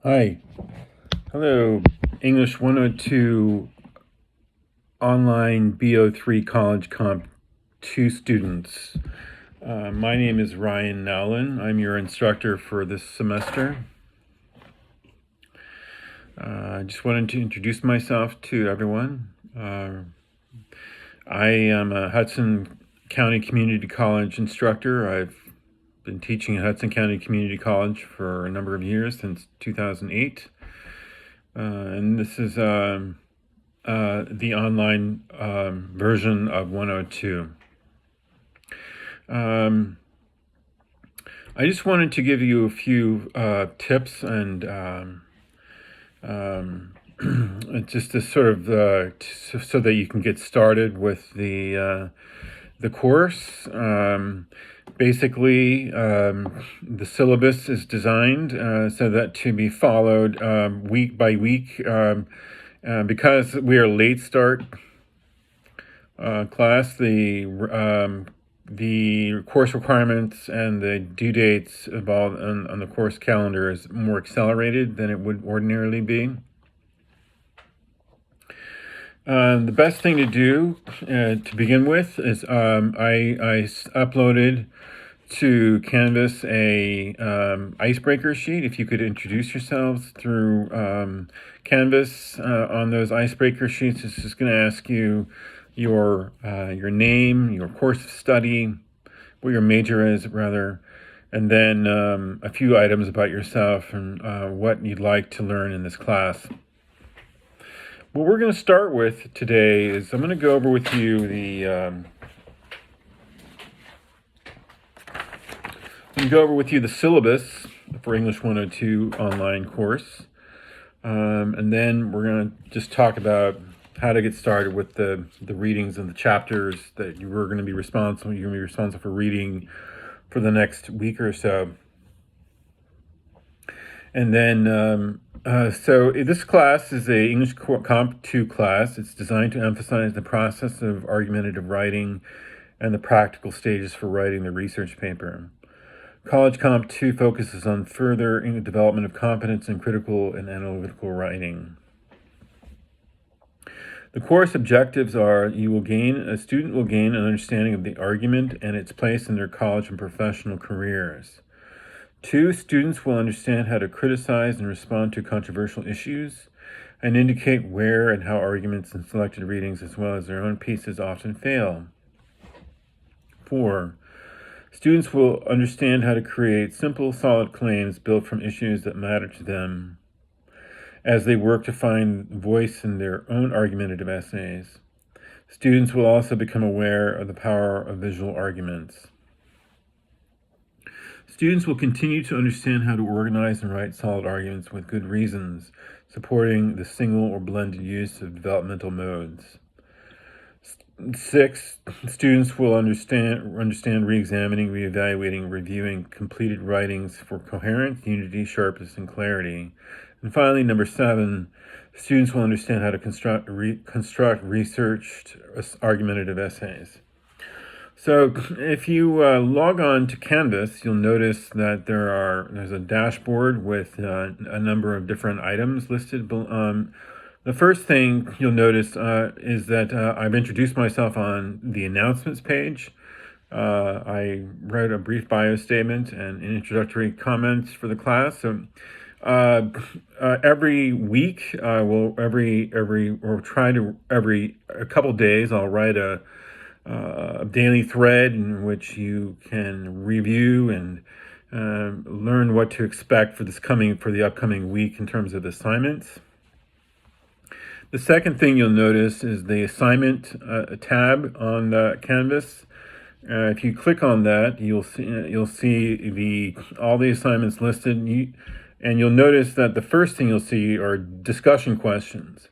Hi. Hello, English 102 online B03 College Comp 2 students. My name is Ryan Nowlin. I'm your instructor for this semester. I just wanted to introduce myself to everyone. I am a Hudson County Community College instructor. I've been teaching at Hudson County Community College for a number of years, since 2008. And this is the online version of 102. I just wanted to give you a few tips and just to sort of so that you can get started with the course. Basically, the syllabus is designed so that to be followed week by week. Because we are late start class, the course requirements and the due dates involved on the course calendar is more accelerated than it would ordinarily be. The best thing to do to begin with is I uploaded to Canvas a icebreaker sheet. If you could introduce yourselves through Canvas on those icebreaker sheets, it's just going to ask you your name, your course of study, what your major is, rather, and then a few items about yourself and what you'd like to learn in this class. What we're going to start with today is I'm going to go over with you the syllabus for English 102 online course, and then we're going to just talk about how to get started with the readings and the chapters that you're going to be responsible for reading for the next week or so. And then so this class is a English Comp 2 class. It's designed to emphasize the process of argumentative writing and the practical stages for writing the research paper. College Comp 2 focuses on further development of competence in critical and analytical writing. The course objectives are a student will gain an understanding of the argument and its place in their college and professional careers. 2, students will understand how to criticize and respond to controversial issues and indicate where and how arguments and selected readings as well as their own pieces often fail. 4, students will understand how to create simple, solid claims built from issues that matter to them as they work to find voice in their own argumentative essays. Students will also become aware of the power of visual arguments. Students will continue to understand how to organize and write solid arguments with good reasons, supporting the single or blended use of developmental modes. 6, students will understand re-examining, re-evaluating, reviewing completed writings for coherence, unity, sharpness, and clarity. And finally, number 7, students will understand how to construct researched argumentative essays. So if you log on to Canvas, you'll notice that there's a dashboard with a number of different items listed. The first thing you'll notice is that I've introduced myself on the announcements page. I wrote a brief bio statement and introductory comments for the class. So every week, a couple days, I'll write a daily thread in which you can review and learn what to expect for the upcoming week in terms of assignments. The second thing you'll notice is the assignment tab on the Canvas. If you click on that, you'll see all the assignments listed, and you'll notice that the first thing you'll see are discussion questions.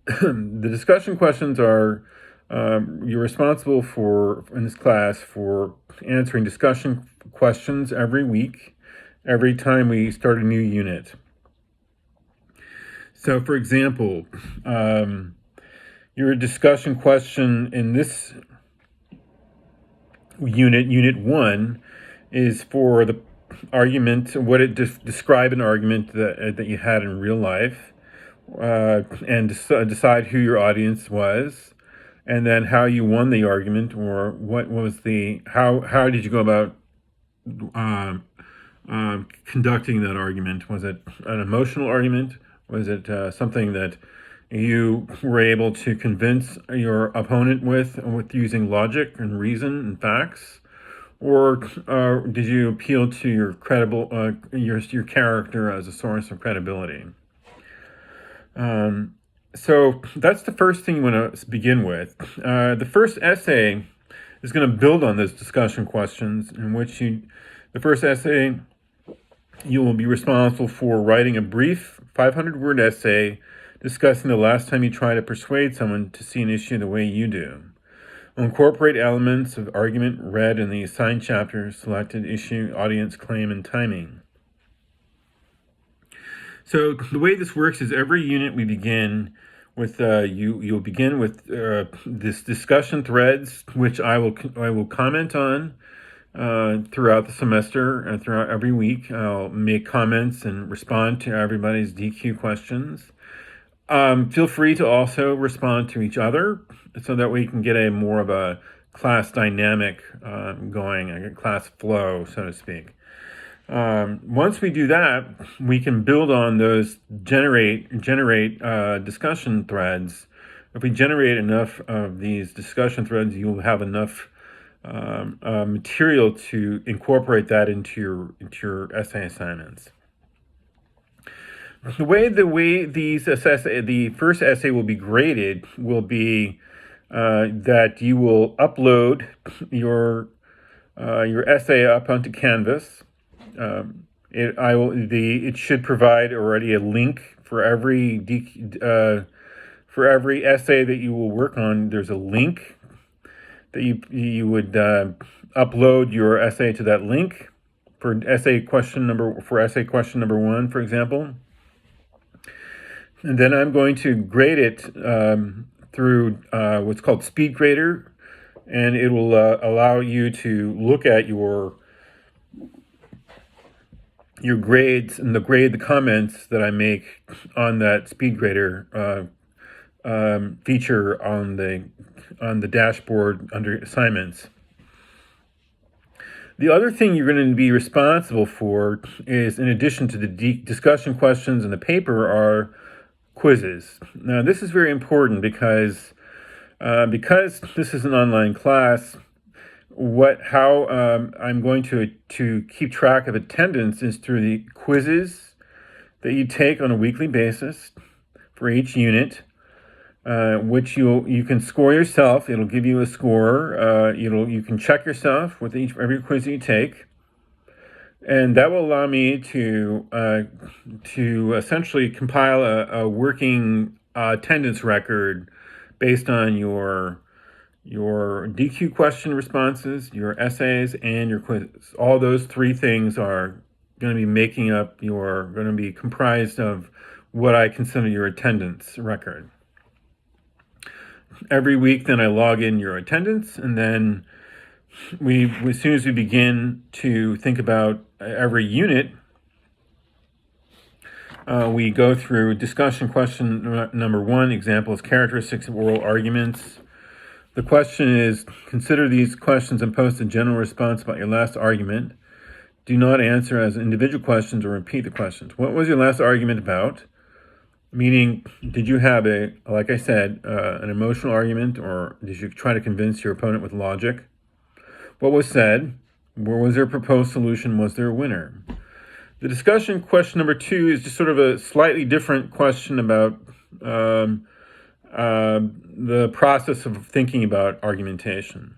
The discussion questions are you're responsible in this class for answering discussion questions every week, every time we start a new unit. So, for example, your discussion question in this unit 1, is for the argument, what it describe an argument that you had in real life, and decide who your audience was, and then how you won the argument, or what was how did you go about um, conducting that argument? Was it an emotional argument? Was it something that you were able to convince your opponent with using logic and reason and facts? Or did you appeal to your your character as a source of credibility? So that's the first thing you want to begin with. The first essay is going to build on those discussion questions, in which the first essay, you will be responsible for writing a brief 500-word essay discussing the last time you tried to persuade someone to see an issue the way you do. We'll incorporate elements of argument read in the assigned chapters, selected issue, audience, claim, and timing. So the way this works is every unit we begin with, you'll begin with this discussion threads, which I will comment on throughout the semester and throughout every week. I'll make comments and respond to everybody's DQ questions. Feel free to also respond to each other, so that we can get a more of a class dynamic going, a class flow, so to speak. Once we do that, we can build on those, generate discussion threads. If we generate enough of these discussion threads, you'll have enough material to incorporate that into your essay assignments. The way the first essay will be graded will be that you will upload your essay up onto Canvas. It should provide already a link for every essay that you will work on. There's a link that you would upload your essay to that link for essay question number 1, for example. And then I'm going to grade it through what's called SpeedGrader, and it will allow you to look at your grades and grade the comments that I make on that SpeedGrader feature on the dashboard under assignments. The other thing you're going to be responsible for is, in addition to the discussion questions in the paper, are quizzes. Now, this is very important because this is an online class. How I'm going to keep track of attendance is through the quizzes that you take on a weekly basis for each unit, which you can score yourself. It'll give you a score. You can check yourself with every quiz you take. And that will allow me to essentially compile a working attendance record based on your DQ question responses, your essays, and your quizzes. All those three things are going to be comprised of what I consider your attendance record. Every week, then I log in your attendance, and then as soon as we begin to think about every unit, we go through discussion question number 1. Example is characteristics of oral arguments. The question is, consider these questions and post a general response about your last argument. Do not answer as individual questions or repeat the questions. What was your last argument about? Meaning, did you have like I said, an emotional argument, or did you try to convince your opponent with logic? What was said? Where was there a proposed solution? Was there a winner? The discussion question number 2 is just sort of a slightly different question about the process of thinking about argumentation.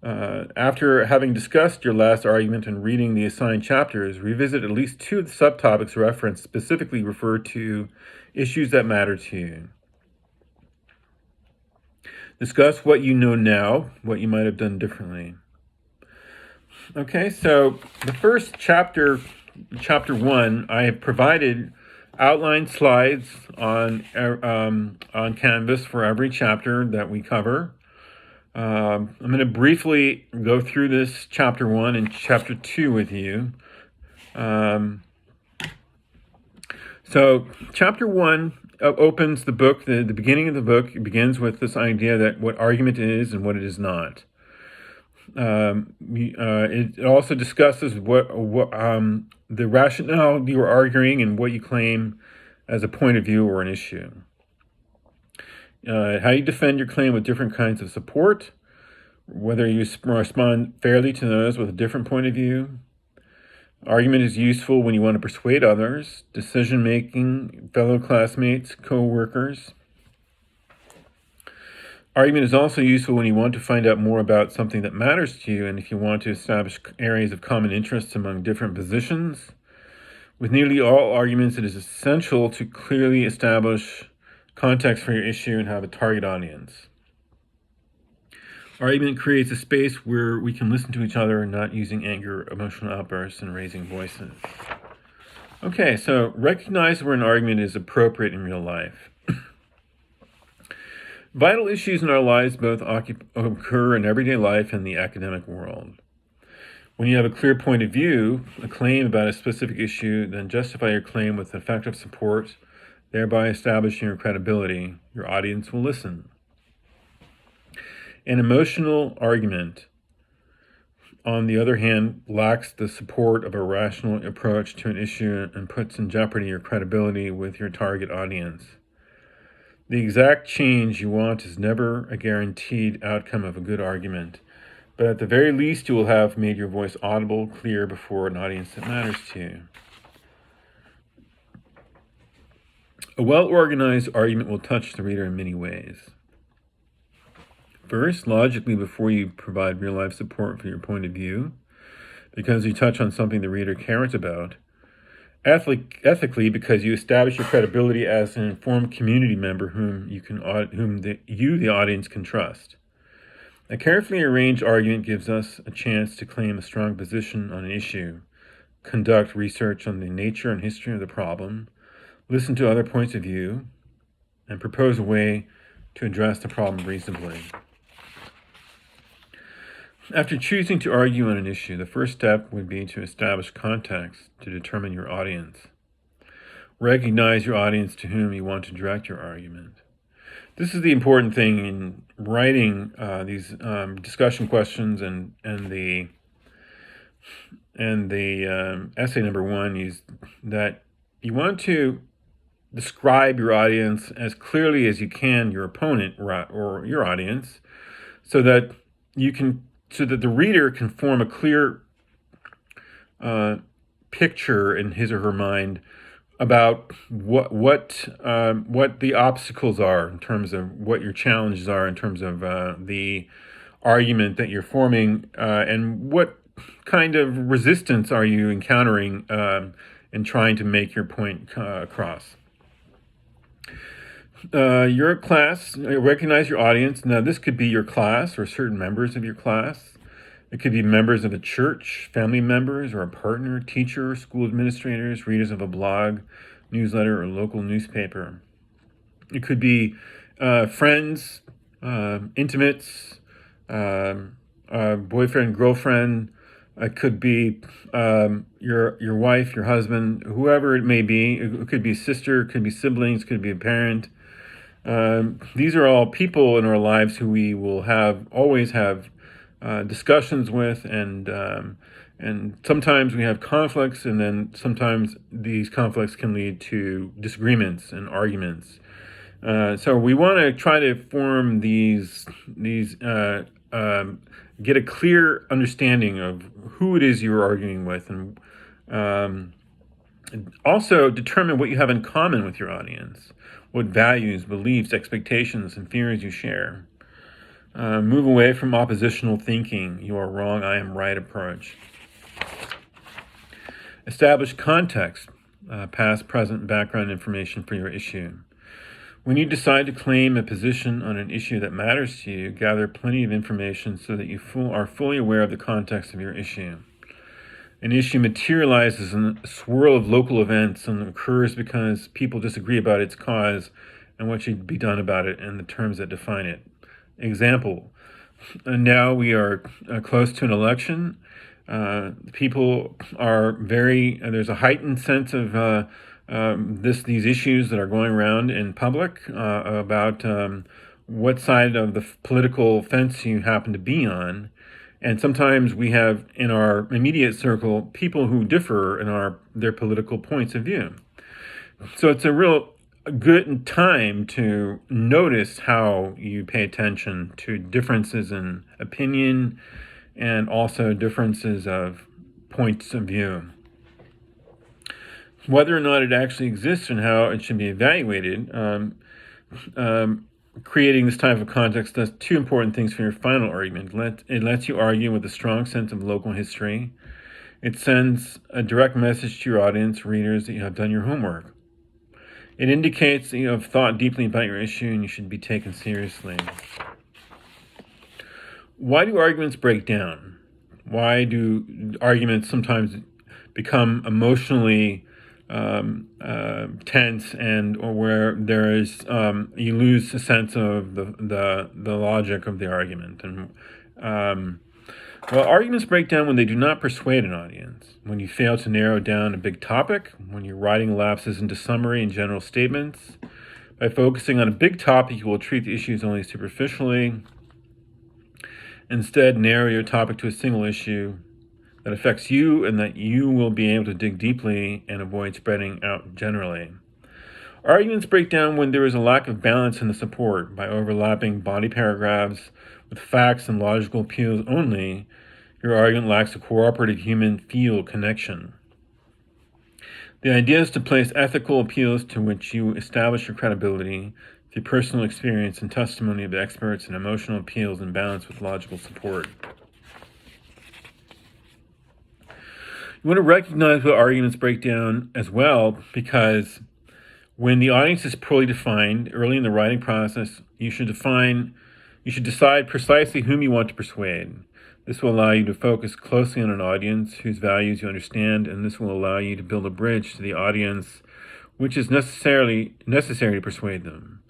After having discussed your last argument and reading the assigned chapters, revisit at least 2 of the subtopics referenced, specifically refer to issues that matter to you. Discuss what you know now, what you might have done differently. Okay, so the first chapter 1, I have provided outline slides on Canvas for every chapter that we cover. I'm going to briefly go through this chapter 1 and chapter 2 with you. So chapter 1 opens the book. The beginning of the book begins with this idea that what argument is and what it is not. It also discusses what the rationale you are arguing and what you claim as a point of view or an issue. How you defend your claim with different kinds of support, whether you respond fairly to those with a different point of view. Argument is useful when you want to persuade others, decision-making, fellow classmates, co-workers. Argument is also useful when you want to find out more about something that matters to you and if you want to establish areas of common interest among different positions. With nearly all arguments, it is essential to clearly establish context for your issue and have a target audience. Argument creates a space where we can listen to each other, not using anger, emotional outbursts, and raising voices. Okay, so recognize where an argument is appropriate in real life. Vital issues in our lives both occur in everyday life and the academic world. When you have a clear point of view, a claim about a specific issue, then justify your claim with effective support, thereby establishing your credibility. Your audience will listen. An emotional argument, on the other hand, lacks the support of a rational approach to an issue and puts in jeopardy your credibility with your target audience. The exact change you want is never a guaranteed outcome of a good argument, but at the very least you will have made your voice audible, clear before an audience that matters to you. A well-organized argument will touch the reader in many ways. First, logically, before you provide real-life support for your point of view, because you touch on something the reader cares about. Ethically, because you establish your credibility as an informed community member whom the audience can trust. A carefully arranged argument gives us a chance to claim a strong position on an issue, conduct research on the nature and history of the problem, listen to other points of view, and propose a way to address the problem reasonably. After choosing to argue on an issue, the first step would be to establish context to determine your audience. Recognize your audience to whom you want to direct your argument. This is the important thing in writing these discussion questions and the essay number 1 is that you want to describe your audience as clearly as you can, your opponent or your audience, so that the reader can form a clear picture in his or her mind about what the obstacles are in terms of what your challenges are in terms of the argument that you're forming, and what kind of resistance are you encountering in trying to make your point across. Your class, recognize your audience. Now, this could be your class or certain members of your class. It could be members of a church, family members, or a partner, teacher, school administrators, readers of a blog, newsletter, or local newspaper. It could be friends, intimates, boyfriend, girlfriend. It could be your wife, your husband, whoever it may be. It could be a sister, it could be siblings, it could be a parent. These are all people in our lives who we will always have discussions with, and sometimes we have conflicts, and then sometimes these conflicts can lead to disagreements and arguments. So we want to try to form get a clear understanding of who it is you're arguing with, and also determine what you have in common with your audience, what values, beliefs, expectations, and fears you share. Move away from oppositional thinking, you are wrong, I am right approach. Establish context, past, present, background information for your issue. When you decide to claim a position on an issue that matters to you, gather plenty of information so that you are fully aware of the context of your issue. An issue materializes in a swirl of local events and occurs because people disagree about its cause and what should be done about it and the terms that define it. Example, now we are close to an election. People are there's a heightened sense of these issues that are going around in public about what side of the political fence you happen to be on. And sometimes we have in our immediate circle people who differ in their political points of view. So it's a real good time to notice how you pay attention to differences in opinion and also differences of points of view. Whether or not it actually exists and how it should be evaluated, creating this type of context does two important things for your final argument. It lets you argue with a strong sense of local history. It sends a direct message to your audience, readers, that you have done your homework. It indicates that you have thought deeply about your issue and you should be taken seriously. Why do arguments break down? Why do arguments sometimes become emotionally tense, or where there is you lose a sense of the logic of the argument? And arguments break down when they do not persuade an audience, when you fail to narrow down a big topic, when your writing lapses into summary and general statements. By focusing on a big topic, you will treat the issues only superficially. Instead, narrow your topic to a single issue that affects you and that you will be able to dig deeply and avoid spreading out generally. Arguments break down when there is a lack of balance in the support. By overlapping body paragraphs with facts and logical appeals only, your argument lacks a cooperative human feel connection. The idea is to place ethical appeals to which you establish your credibility through personal experience and testimony of experts and emotional appeals in balance with logical support. You want to recognize what arguments break down as well, because when the audience is poorly defined early in the writing process, you should decide precisely whom you want to persuade. This will allow you to focus closely on an audience whose values you understand, and this will allow you to build a bridge to the audience which is necessary to persuade them.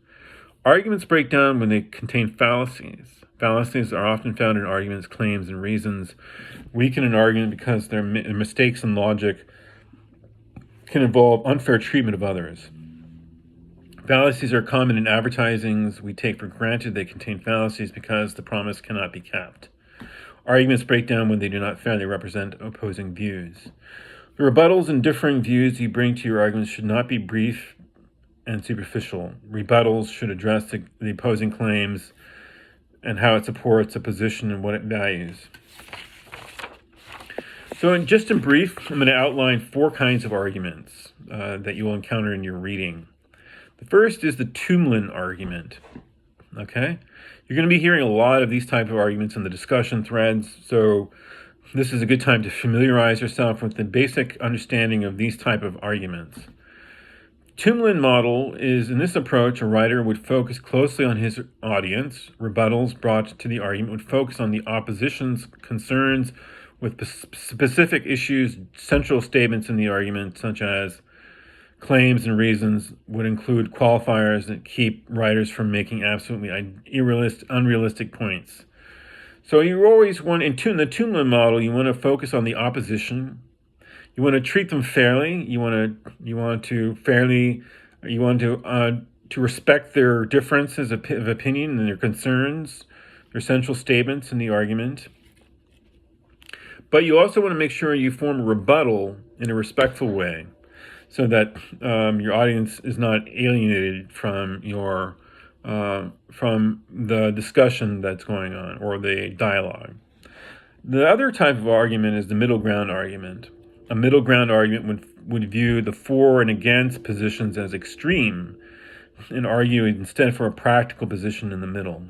Arguments break down when they contain fallacies. Fallacies are often found in arguments, claims, and reasons. Weaken an argument because their mistakes in logic can involve unfair treatment of others. Fallacies are common in advertisings. We take for granted they contain fallacies because the promise cannot be kept. Arguments break down when they do not fairly represent opposing views. The rebuttals and differing views you bring to your arguments should not be brief and superficial. Rebuttals should address the opposing claims and how it supports a position and what it values. So in brief, I'm going to outline 4 kinds of arguments that you will encounter in your reading. The first is the Toomlin argument. Okay? You're going to be hearing a lot of these type of arguments in the discussion threads, so this is a good time to familiarize yourself with the basic understanding of these type of arguments. Toomlin model is, in this approach, a writer would focus closely on his audience. Rebuttals brought to the argument would focus on the opposition's concerns with specific issues. Central statements in the argument, such as claims and reasons, would include qualifiers that keep writers from making absolutely unrealistic points. So you always want, in the Toomlin model, you want to focus on the opposition. You want to treat them fairly. You want to respect their differences of opinion and their concerns, their central statements in the argument. But you also want to make sure you form a rebuttal in a respectful way, so that your audience is not alienated from from the discussion that's going on or the dialogue. The other type of argument is the middle ground argument. A middle ground argument would view the for and against positions as extreme and argue instead for a practical position in the middle.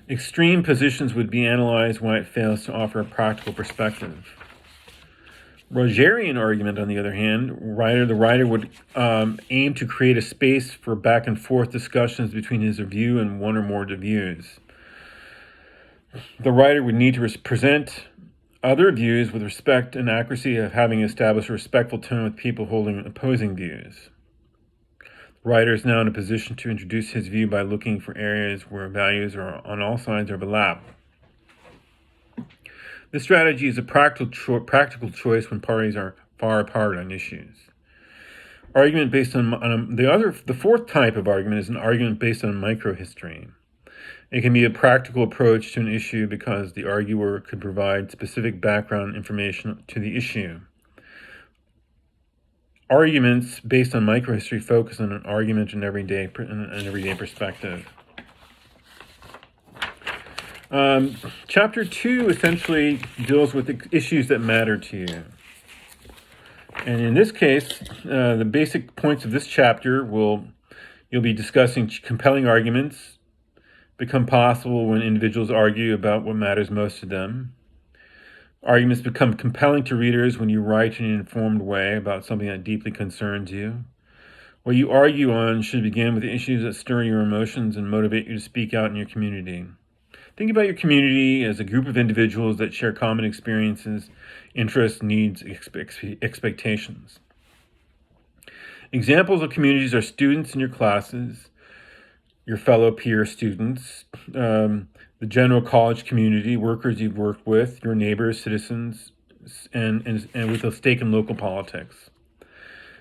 Extreme positions would be analyzed why it fails to offer a practical perspective. Rogerian argument, on the other hand, the writer would aim to create a space for back and forth discussions between his view and one or more views. The writer would need to present other views with respect and accuracy of having established a respectful tone with people holding opposing views. The writer is now in a position to introduce his view by looking for areas where values are on all sides overlap. This strategy is a practical choice when parties are far apart on issues. Argument based on the fourth type of argument is an argument based on microhistory. It can be a practical approach to an issue because the arguer could provide specific background information to the issue. Arguments based on microhistory focus on an argument in an everyday perspective. Chapter 2 essentially deals with the issues that matter to you. And in this case, the basic points of this chapter you'll be discussing compelling arguments become possible when individuals argue about what matters most to them. Arguments become compelling to readers when you write in an informed way about something that deeply concerns you. What you argue on should begin with the issues that stir your emotions and motivate you to speak out in your community. Think about your community as a group of individuals that share common experiences, interests, needs, expectations. Examples of communities are students in your classes, your fellow peer students, the general college community, workers you've worked with, your neighbors, citizens, and with a stake in local politics.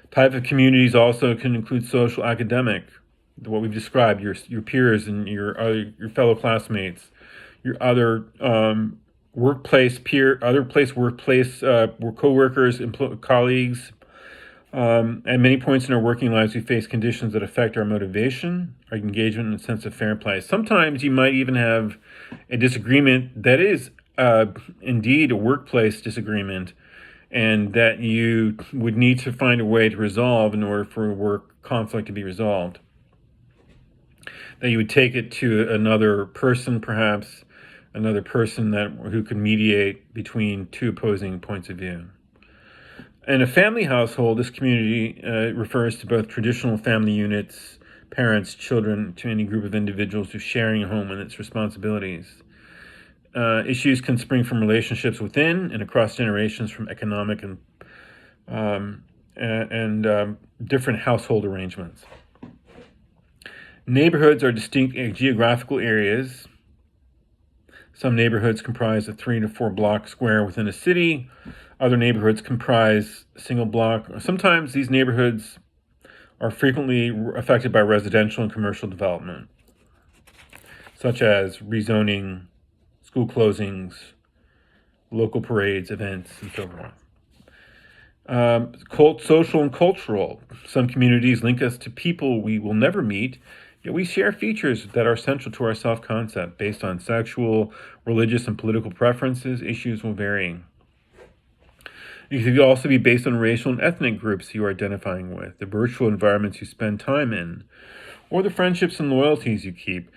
Type of communities also can include social, academic, what we've described, your peers and your fellow classmates, your other workplace co-workers, colleagues. At many points in our working lives, we face conditions that affect our motivation, our engagement, and sense of fair play. Sometimes you might even have a disagreement that is indeed a workplace disagreement, and that you would need to find a way to resolve in order for a work conflict to be resolved. That you would take it to another person, perhaps another person who could mediate between two opposing points of view. In a family household, this community refers to both traditional family units, parents, children, to any group of individuals who are sharing a home and its responsibilities. Issues can spring from relationships within and across generations, from economic and different household arrangements. Neighborhoods are distinct geographical areas. Some neighborhoods comprise a 3 to 4 block square within a city. Other neighborhoods comprise a single block. Sometimes these neighborhoods are frequently affected by residential and commercial development, such as rezoning, school closings, local parades, events, and so forth. Social and cultural. Some communities link us to people we will never meet, yet we share features that are central to our self-concept. Based on sexual, religious, and political preferences, issues will vary. It could also be based on racial and ethnic groups you are identifying with, the virtual environments you spend time in, or the friendships and loyalties you keep.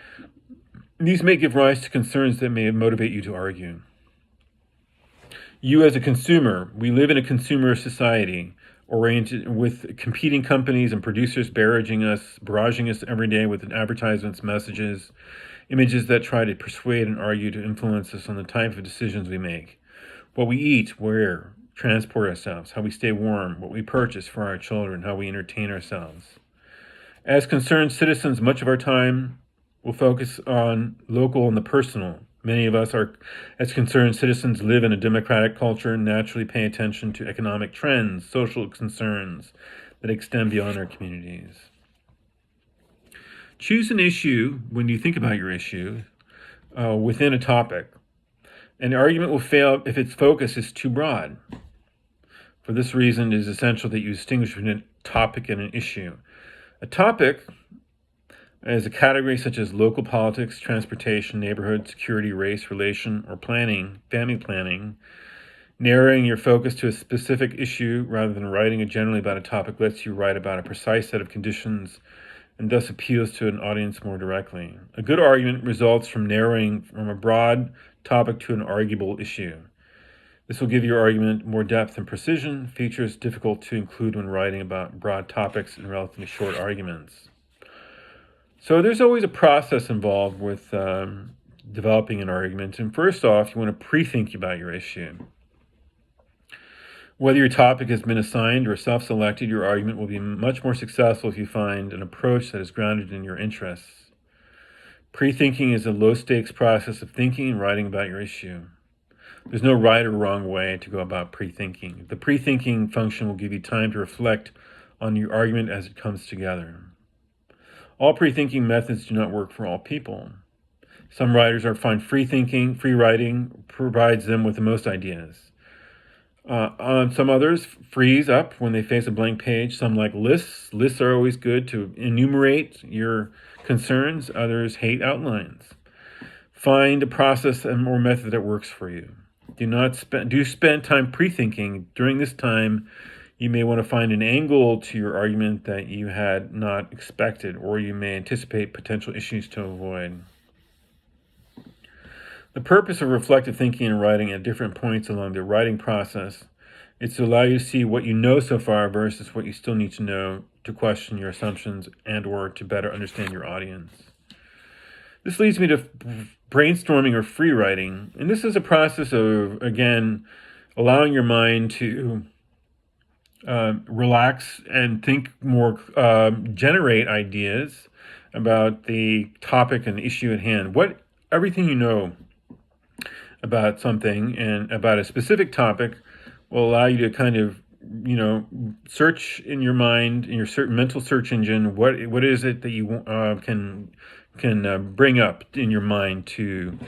These may give rise to concerns that may motivate you to argue. You as a consumer, we live in a consumer society, oriented with competing companies and producers barraging us every day with advertisements, messages, images that try to persuade and argue to influence us on the type of decisions we make, what we eat, where, transport ourselves, how we stay warm, what we purchase for our children, how we entertain ourselves. As concerned citizens, much of our time will focus on local and the personal. Many of us as concerned citizens, live in a democratic culture and naturally pay attention to economic trends, social concerns that extend beyond our communities. Choose an issue when you think about your issue within a topic. An argument will fail if its focus is too broad. For this reason, it is essential that you distinguish between a topic and an issue. A topic is a category such as local politics, transportation, neighborhood, security, race, relation, or planning, family planning. Narrowing your focus to a specific issue rather than writing generally about a topic lets you write about a precise set of conditions and thus appeals to an audience more directly. A good argument results from narrowing from a broad topic to an arguable issue. This will give your argument more depth and precision, features difficult to include when writing about broad topics in relatively short arguments. So there's always a process involved with developing an argument. And first off, you want to pre-think about your issue. Whether your topic has been assigned or self-selected, your argument will be much more successful if you find an approach that is grounded in your interests. Pre-thinking is a low-stakes process of thinking and writing about your issue. There's no right or wrong way to go about pre-thinking. The pre-thinking function will give you time to reflect on your argument as it comes together. All pre-thinking methods do not work for all people. Some writers find free writing provides them with the most ideas. Some others freeze up when they face a blank page. Some like lists. Lists are always good to enumerate your concerns. Others hate outlines. Find a process or method that works for you. Do spend time pre-thinking. During this time, you may want to find an angle to your argument that you had not expected, or you may anticipate potential issues to avoid. The purpose of reflective thinking and writing at different points along the writing process is to allow you to see what you know so far versus what you still need to know to question your assumptions and or to better understand your audience. This leads me to brainstorming or free writing. And this is a process of, again, allowing your mind to relax and think more, generate ideas about the topic and issue at hand. Everything you know about something and about a specific topic will allow you to kind of, search in your mind, in your certain mental search engine, what is it that you can bring up in your mind to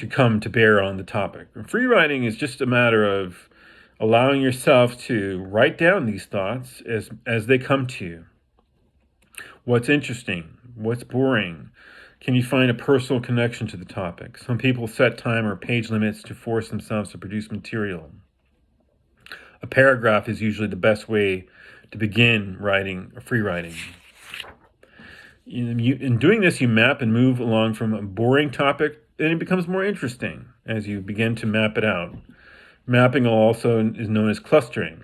come to bear on the topic. Free writing is just a matter of allowing yourself to write down these thoughts as they come to you. What's interesting? What's boring? Can you find a personal connection to the topic? Some people set time or page limits to force themselves to produce material. A paragraph is usually the best way to begin writing or free writing. In doing this, you map and move along from a boring topic, and it becomes more interesting as you begin to map it out. Mapping also is known as clustering.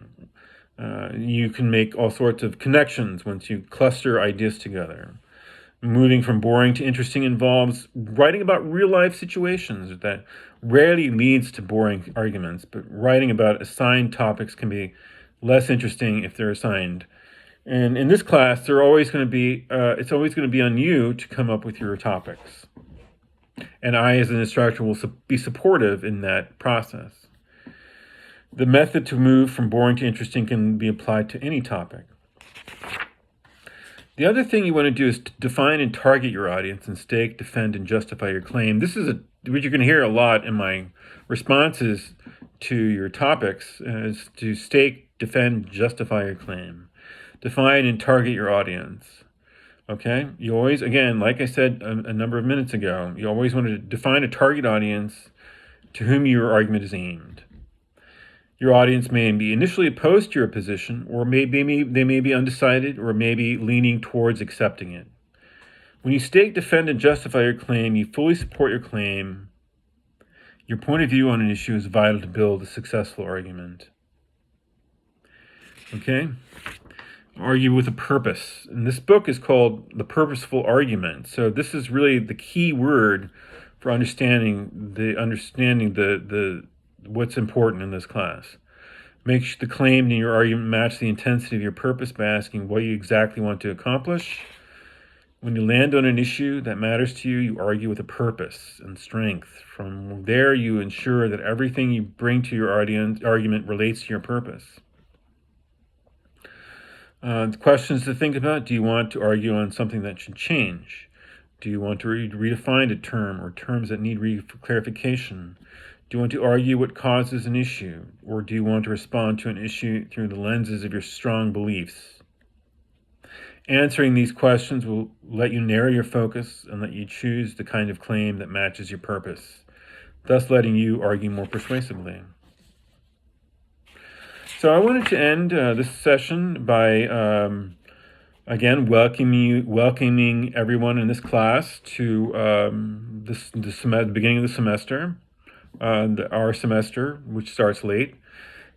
You can make all sorts of connections once you cluster ideas together. Moving from boring to interesting involves writing about real-life situations that rarely leads to boring arguments, but writing about assigned topics can be less interesting if they're assigned. And in this class, it's always going to be on you to come up with your topics. And I, as an instructor, will be supportive in that process. The method to move from boring to interesting can be applied to any topic. The other thing you want to do is to define and target your audience and stake, defend, and justify your claim. This is what you're going to hear a lot in my responses to your topics, is to stake, defend, justify your claim. Define and target your audience. Okay? You always, again, like I said a number of minutes ago, you always want to define a target audience to whom your argument is aimed. Your audience may be initially opposed to your position, or they may be undecided, or maybe leaning towards accepting it. When you stake, defend, and justify your claim, you fully support your claim. Your point of view on an issue is vital to build a successful argument. Okay? Argue with a purpose. And this book is called The Purposeful Argument. So this is really the key word for understanding the what's important in this class. Make the claim in your argument match the intensity of your purpose by asking what you exactly want to accomplish. When you land on an issue that matters to you, you argue with a purpose and strength. From there, you ensure that everything you bring to your argument relates to your purpose. The questions to think about: do you want to argue on something that should change? Do you want to redefine a term or terms that need clarification? Do you want to argue what causes an issue, or do you want to respond to an issue through the lenses of your strong beliefs? Answering these questions will let you narrow your focus and let you choose the kind of claim that matches your purpose, thus letting you argue more persuasively. So I wanted to end this session by, again, welcoming everyone in this class to the beginning of the semester. Our semester, which starts late,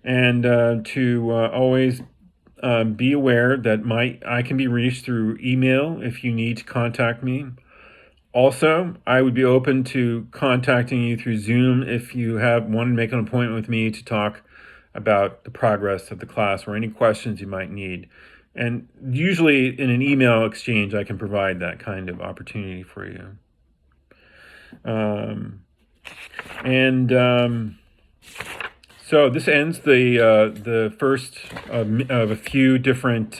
and to always be aware that I can be reached through email if you need to contact me. Also, I would be open to contacting you through Zoom if you want to make an appointment with me to talk about the progress of the class or any questions you might need. And usually in an email exchange, I can provide that kind of opportunity for you. So this ends the first of a few different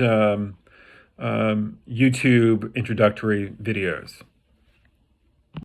YouTube introductory videos.